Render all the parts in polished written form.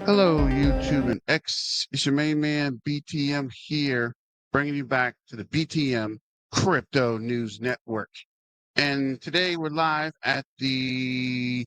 Hello, YouTube and X. It's your main man, BTM here, bringing you back to the BTM Crypto News Network. And today we're live at the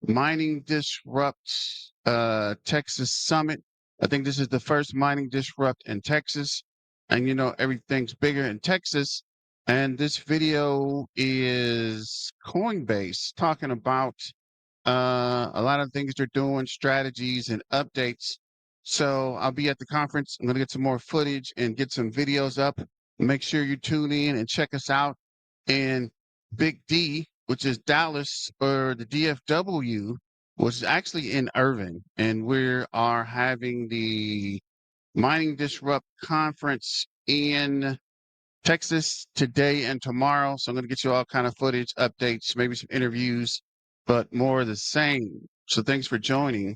Mining Disrupt Texas Summit. I think this is the first Mining Disrupt in Texas. And you know, everything's bigger in Texas. And this video is Coinbase talking about a lot of things they're doing, strategies and updates. So I'll be at the conference. I'm going to get some more footage and get some videos up. Make sure you tune in and check us out. And Big D, which is Dallas, or the DFW, was actually in Irving. And we are having the Mining Disrupt conference in Texas today and tomorrow. So I'm going to get you all kind of footage, updates, maybe some interviews, but more of the same. So thanks for joining.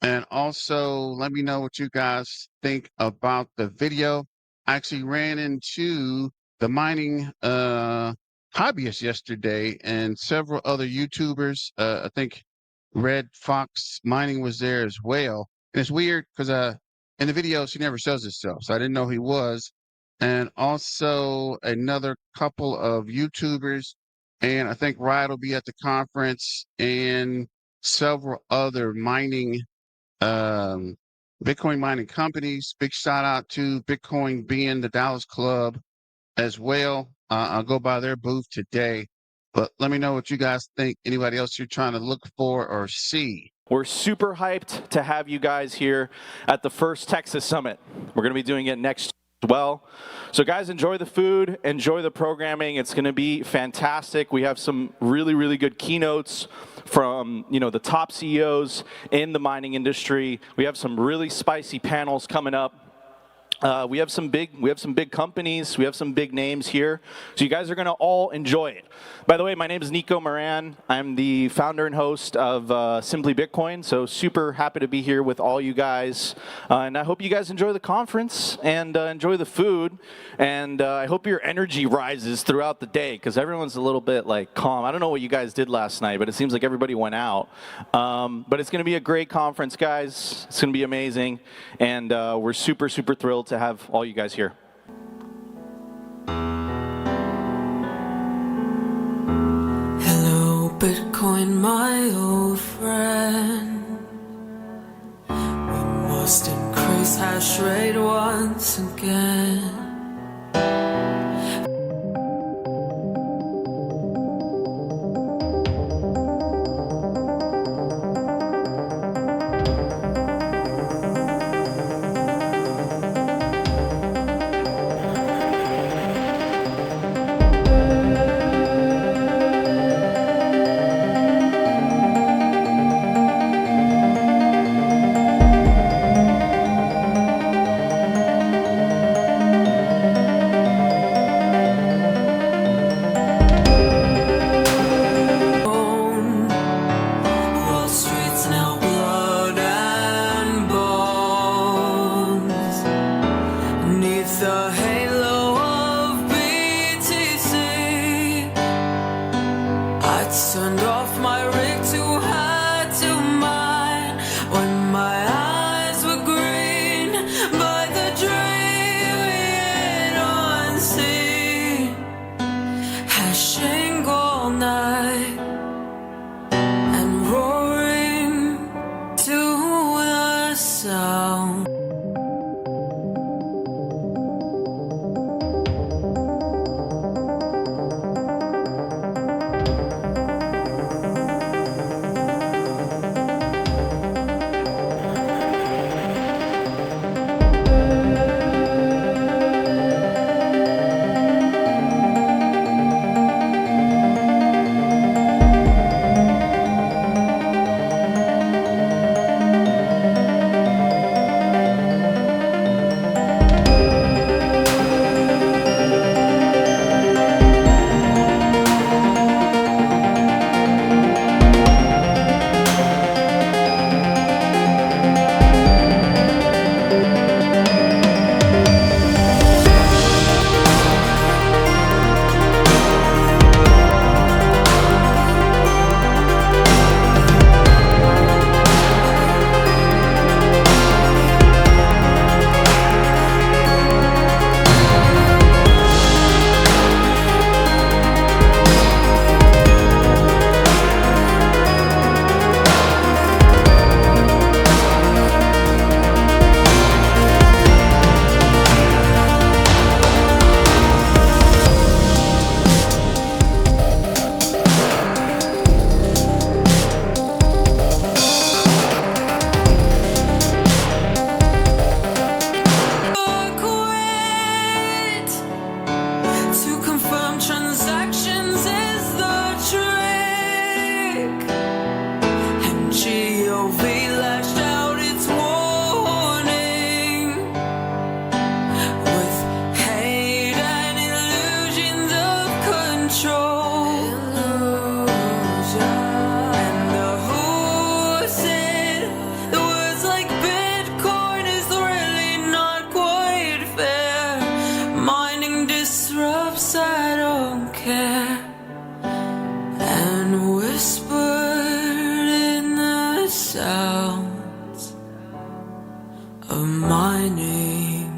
And also let me know what you guys think about the video. I actually ran into the mining hobbyist yesterday and several other YouTubers. I think Red Fox Mining was there as well. And it's weird because in the videos he never shows himself. So I didn't know who he was. And also another couple of YouTubers. And I think Ryan will be at the conference and several other mining, um, Bitcoin mining companies. Big shout out to Bitcoin being the Dallas Club as well. I'll go by their booth today. But let me know what you guys think. Anybody else you're trying to look for or see? We're super hyped to have you guys here at the first Texas Summit. We're going to be doing it next as well. So guys, enjoy the food, enjoy the programming. It's going to be fantastic. We have some really, really good keynotes from the top CEOs in the mining industry. We have some really spicy panels coming up. We have some big companies. We have some big names here. So you guys are going to all enjoy it. By the way, my name is Nico Moran. I'm the founder and host of Simply Bitcoin. So super happy to be here with all you guys. And I hope you guys enjoy the conference and enjoy the food. And I hope your energy rises throughout the day because everyone's a little bit like calm. I don't know what you guys did last night, but it seems like everybody went out. But it's going to be a great conference, guys. It's going to be amazing. And we're super, super thrilled to have all you guys here. Hello, Bitcoin, my old friend. We must increase hash rate once again. The halo of BTC, I turned off my rig to hide to mine when my eyes were green by the dream yet unseen, hashing all night and roaring to the sound. my name.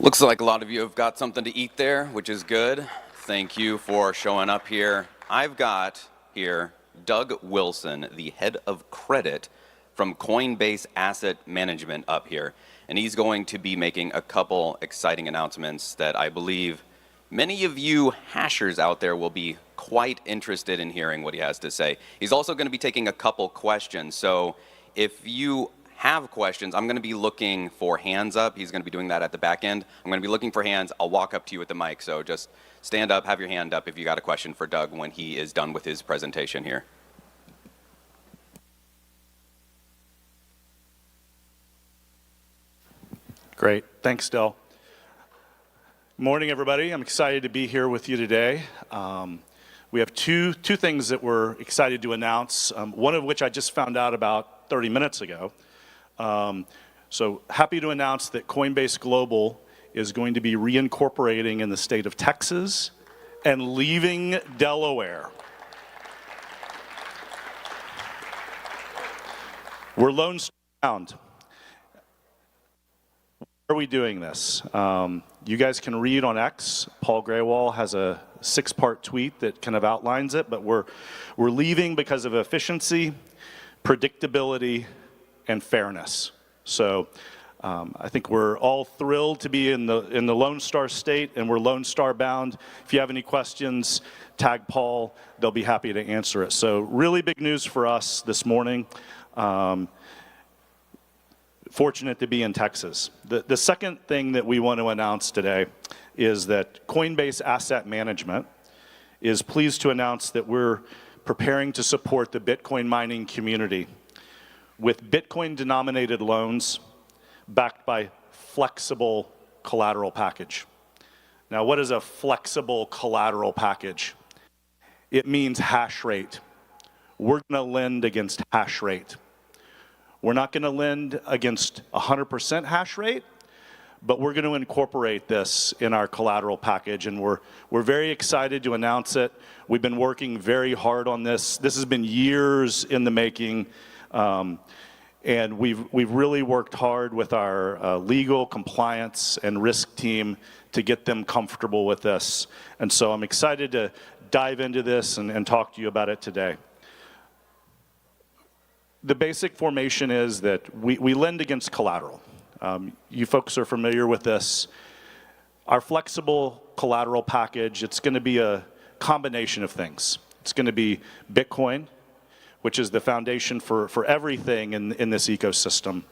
Looks like a lot of you have got something to eat there, which is good. Thank you for showing up here. I've got here Doug Wilson, the head of credit from Coinbase Asset Management up here. And he's going to be making a couple exciting announcements that I believe many of you hashers out there will be quite interested in hearing what he has to say. He's also going to be taking a couple questions. So if you have questions, I'm going to be looking for hands up. He's going to be doing that at the back end. I'm going to be looking for hands. I'll walk up to you with the mic. So just stand up, have your hand up if you got a question for Doug when he is done with his presentation here. Great. Thanks, Del. Morning, everybody. I'm excited to be here with you today. We have two things that we're excited to announce, one of which I just found out about 30 minutes ago. So happy to announce that Coinbase Global is going to be reincorporating in the state of Texas and leaving Delaware. We're Lone Star bound. Why are we doing this? You guys can read on X. Paul Graywall has a 6-part tweet that kind of outlines it, but we're leaving because of efficiency, predictability, and fairness. So I think we're all thrilled to be in the Lone Star state, and we're Lone Star bound. If you have any questions, tag Paul. They'll be happy to answer it. So really big news for us this morning. Fortunate to be in Texas. The second thing that we want to announce today is that Coinbase Asset Management is pleased to announce that we're preparing to support the Bitcoin mining community with Bitcoin-denominated loans backed by flexible collateral package. Now, what is a flexible collateral package? It means hash rate. We're going to lend against hash rate. We're not going to lend against 100% hash rate, but we're going to incorporate this in our collateral package, and we're very excited to announce it. We've been working very hard on this. This has been years in the making. And we've really worked hard with our legal, compliance, and risk team to get them comfortable with this. And so I'm excited to dive into this and talk to you about it today. The basic formation is that we lend against collateral. You folks are familiar with this. Our flexible collateral package, it's going to be a combination of things. It's going to be Bitcoin, which is the foundation for everything in this ecosystem.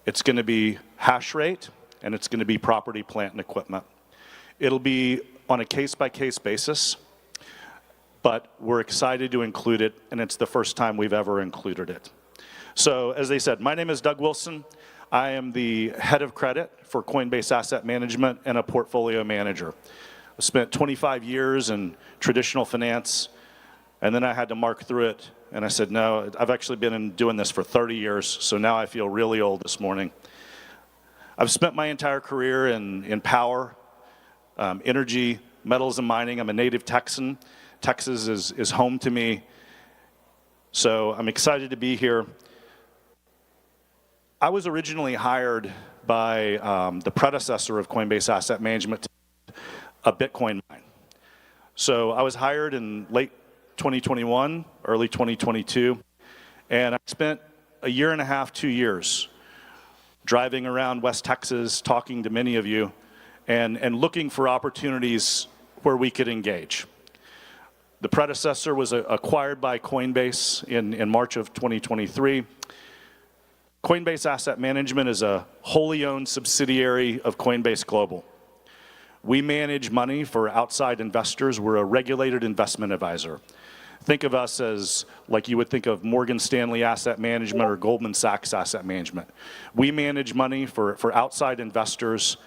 It's going to be hash rate, and it's going to be property, plant, and equipment. It'll be on a case-by-case basis, but we're excited to include it, and it's the first time we've ever included it. So, as they said, my name is Doug Wilson. I am the head of credit for Coinbase Asset Management and a portfolio manager. I spent 25 years in traditional finance, and then I had to mark through it. And I said, no, I've actually been doing this for 30 years, so now I feel really old this morning. I've spent my entire career in power, energy, metals and mining. I'm a native Texan. Texas is home to me. So I'm excited to be here. I was originally hired by the predecessor of Coinbase Asset Management, a Bitcoin mine. So I was hired in late 2021, early 2022, and I spent a year and a half, 2 years, driving around West Texas, talking to many of you, and looking for opportunities where we could engage. The predecessor was acquired by Coinbase in March of 2023. Coinbase Asset Management is a wholly owned subsidiary of Coinbase Global. We manage money for outside investors. We're a regulated investment advisor. Think of us as like you would think of Morgan Stanley Asset Management or Goldman Sachs Asset Management. We manage money for outside investors,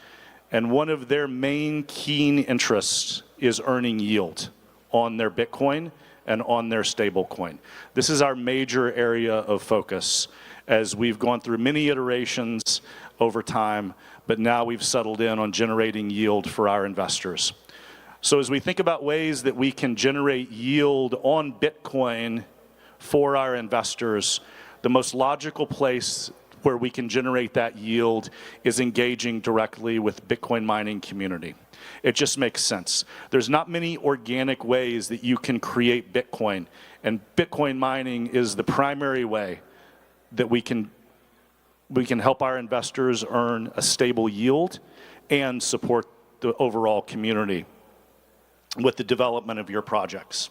and one of their main keen interests is earning yield on their Bitcoin and on their stablecoin. This is our major area of focus as we've gone through many iterations over time, but now we've settled in on generating yield for our investors. So as we think about ways that we can generate yield on Bitcoin for our investors, the most logical place where we can generate that yield is engaging directly with Bitcoin mining community. It just makes sense. There's not many organic ways that you can create Bitcoin, and Bitcoin mining is the primary way that we can help our investors earn a stable yield and support the overall community with the development of your projects.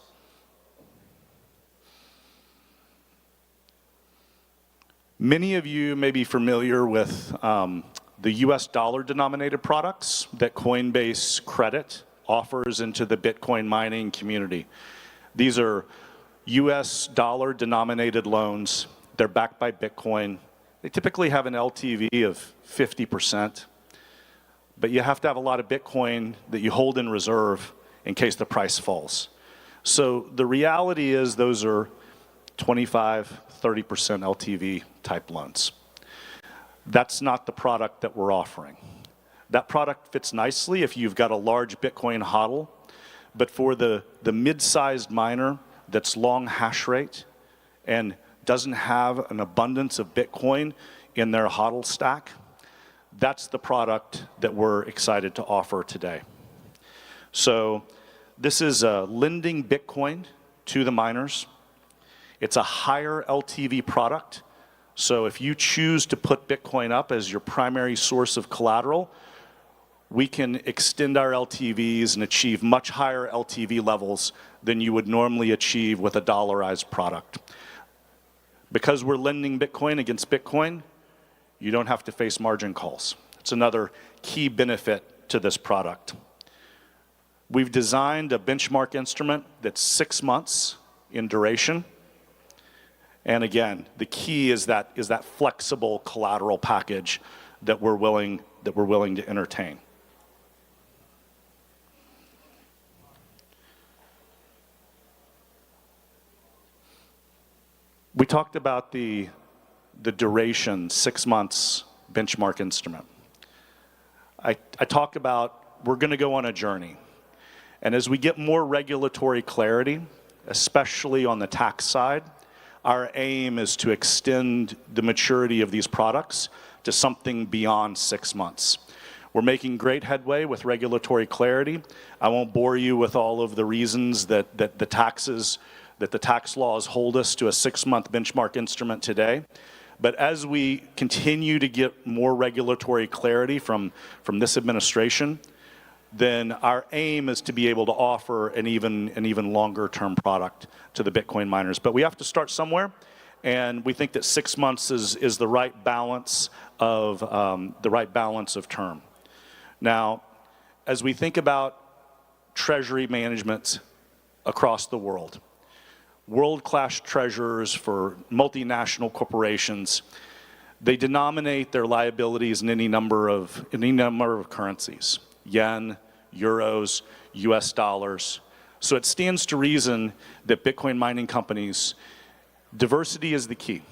Many of you may be familiar with the US dollar denominated products that Coinbase Credit offers into the Bitcoin mining community. These are US dollar denominated loans. They're backed by Bitcoin. They typically have an LTV of 50%, but you have to have a lot of Bitcoin that you hold in reserve in case the price falls. So the reality is those are 25, 30% LTV type loans. That's not the product that we're offering. That product fits nicely if you've got a large Bitcoin hodl, but for the mid-sized miner that's long hash rate and doesn't have an abundance of Bitcoin in their hodl stack, that's the product that we're excited to offer today. So this is lending Bitcoin to the miners. It's a higher LTV product. So if you choose to put Bitcoin up as your primary source of collateral, we can extend our LTVs and achieve much higher LTV levels than you would normally achieve with a dollarized product. Because we're lending Bitcoin against Bitcoin, you don't have to face margin calls. It's another key benefit to this product. We've designed a benchmark instrument that's 6 months in duration. And again, the key is that flexible collateral package that we're willing to entertain. We talked about the duration, 6 months benchmark instrument. I talked about we're going to go on a journey. And as we get more regulatory clarity, especially on the tax side, our aim is to extend the maturity of these products to something beyond 6 months. We're making great headway with regulatory clarity. I won't bore you with all of the reasons that the tax laws hold us to a 6-month benchmark instrument today. But as we continue to get more regulatory clarity from this administration, then our aim is to be able to offer an even longer term product to the Bitcoin miners. But we have to start somewhere, and we think that 6 months is the right balance of term. Now, as we think about treasury management across the world, world-class treasurers for multinational corporations, they denominate their liabilities in any number of currencies. Yen, euros, US dollars. So it stands to reason that Bitcoin mining companies, diversity is the key.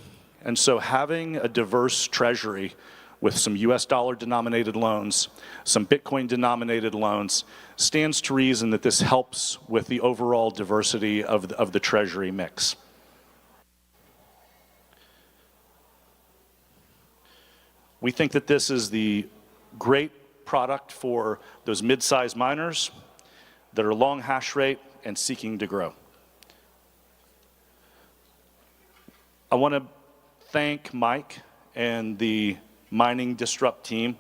And so having a diverse treasury with some US dollar denominated loans, some Bitcoin denominated loans, stands to reason that this helps with the overall diversity of the treasury mix. We think that this is the great product for those mid-sized miners that are long hash rate and seeking to grow. I want to thank Mike and the Mining Disrupt team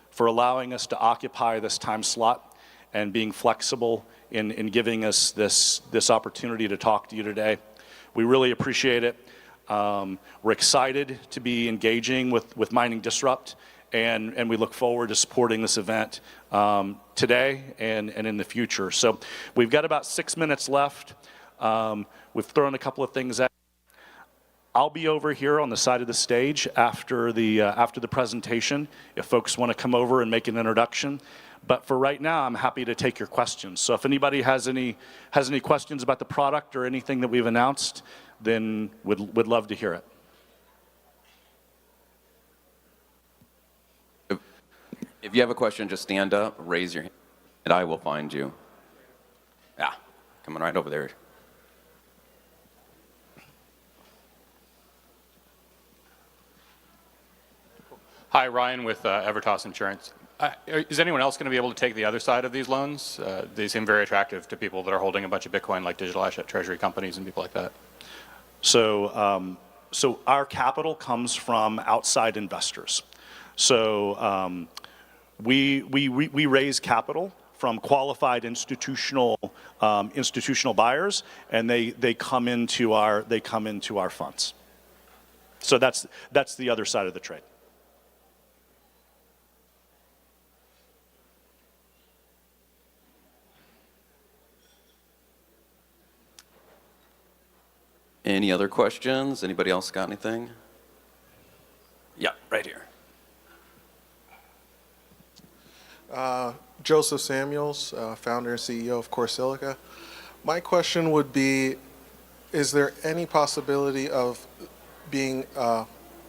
for allowing us to occupy this time slot and being flexible in giving us this opportunity to talk to you today. We really appreciate it. We're excited to be engaging with Mining Disrupt, and we look forward to supporting this event today and in the future. So we've got about 6 minutes left. We've thrown a couple of things out. I'll be over here on the side of the stage after the presentation if folks want to come over and make an introduction. But for right now, I'm happy to take your questions. So if anybody has any questions about the product or anything that we've announced, then would love to hear it. If you have a question, just stand up, raise your hand, and I will find you. Yeah, coming right over there. Hi, Ryan with Evertos Insurance. Is anyone else going to be able to take the other side of these loans? They seem very attractive to people that are holding a bunch of Bitcoin, like digital asset treasury companies and people like that. So, so our capital comes from outside investors. So we raise capital from qualified institutional buyers, and they come into our funds. So that's the other side of the trade. Any other questions? Anybody else got anything? Yeah, right here. Joseph Samuels, founder and CEO of CoreSilica. My question would be, is there any possibility of being,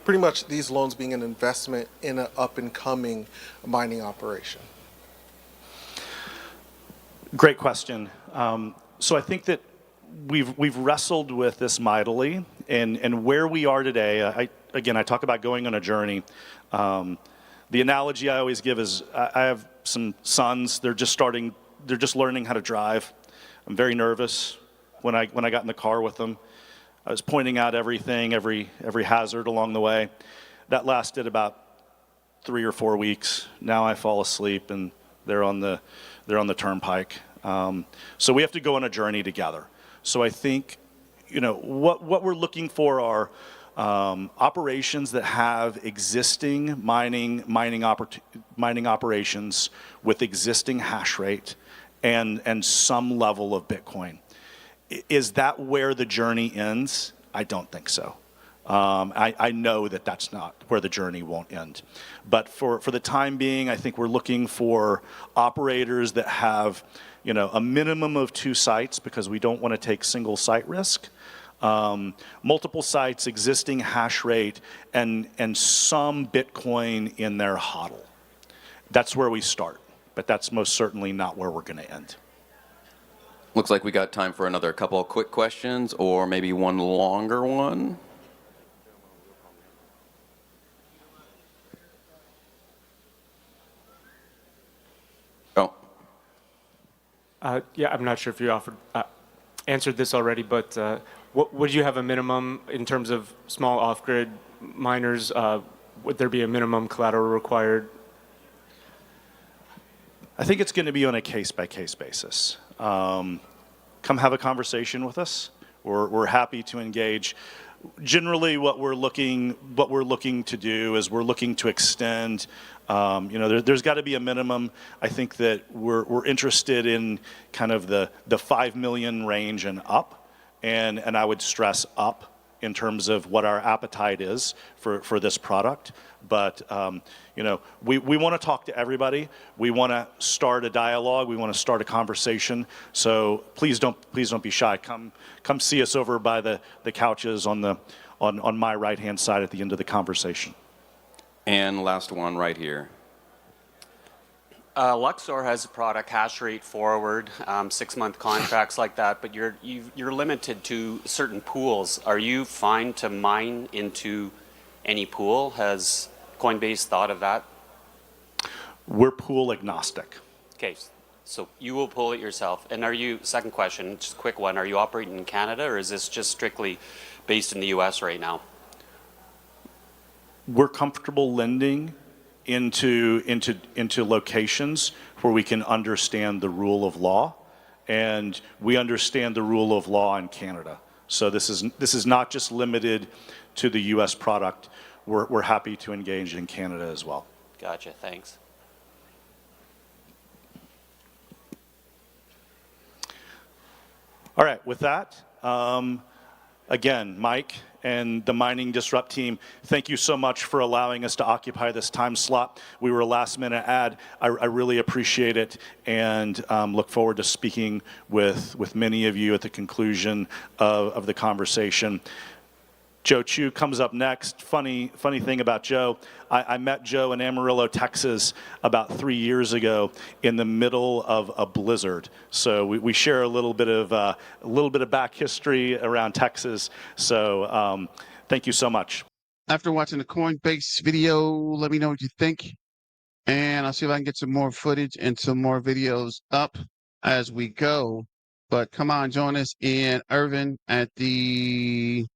pretty much these loans being an investment in an up-and-coming mining operation? Great question. So I think that we've wrestled with this mightily, and where we are today. I talk about going on a journey. The analogy I always give is I have some sons. They're just learning how to drive. I'm very nervous when I got in the car with them. I was pointing out everything, every hazard along the way. That lasted about 3 or 4 weeks. Now I fall asleep and they're on the turnpike. So we have to go on a journey together. So I think, what we're looking for are operations that have existing mining operations with existing hash rate and some level of Bitcoin. Is that where the journey ends? I don't think so. I know that that's not where the journey won't end. But for the time being, I think we're looking for operators that have a minimum of 2 sites, because we don't want to take single site risk. Multiple sites, existing hash rate, and some Bitcoin in their HODL. That's where we start, but that's most certainly not where we're going to end. Looks like we got time for another couple of quick questions, or maybe one longer one. Oh. Yeah, I'm not sure if you answered this already, but would you have a minimum in terms of small off-grid miners? Would there be a minimum collateral required? I think it's going to be on a case-by-case basis. Come have a conversation with us. We're happy to engage. Generally, what we're looking to do is we're looking to extend. There's got to be a minimum. I think that we're interested in kind of the 5 million range and up, and I would stress up in terms of what our appetite is for this product. But we want to talk to everybody. We want to start a dialogue. We want to start a conversation. So please don't be shy. Come see us over by the couches on my right-hand side at the end of the conversation. And last one right here. Luxor has a product, hash rate forward, 6-month contracts like that, but you're limited to certain pools. Are you fine to mine into any pool? Has Coinbase thought of that? We're pool agnostic. Okay, so you will pool it yourself. And second question, just a quick one, are you operating in Canada, or is this just strictly based in the US right now? We're comfortable lending into locations where we can understand the rule of law, and we understand the rule of law in Canada. So this is not just limited to the U.S. product. We're happy to engage in Canada as well. Gotcha. Thanks. All right. With that, Again, Mike and the Mining Disrupt team, thank you so much for allowing us to occupy this time slot. We were a last-minute ad. I really appreciate it, and look forward to speaking with many of you at the conclusion of the conversation. Joe Chu comes up next. Funny thing about Joe, I met Joe in Amarillo, Texas about 3 years ago in the middle of a blizzard. So we share a little bit of back history around Texas. So thank you so much. After watching the Coinbase video, let me know what you think. And I'll see if I can get some more footage and some more videos up as we go. But come on, join us in Irvine at the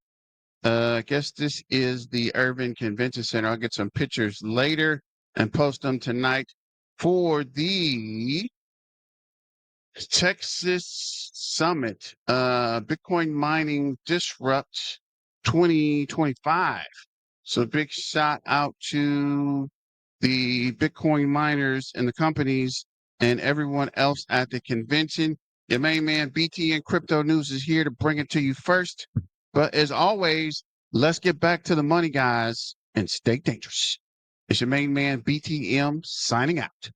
I guess this is the Urban Convention Center. I'll get some pictures later and post them tonight for the Texas Summit, Bitcoin Mining Disrupt 2025. So big shout out to the Bitcoin miners and the companies and everyone else at the convention. Your main man, BT and Crypto News, is here to bring it to you first. But as always, let's get back to the money, guys, and stay dangerous. It's your main man, BTM, signing out.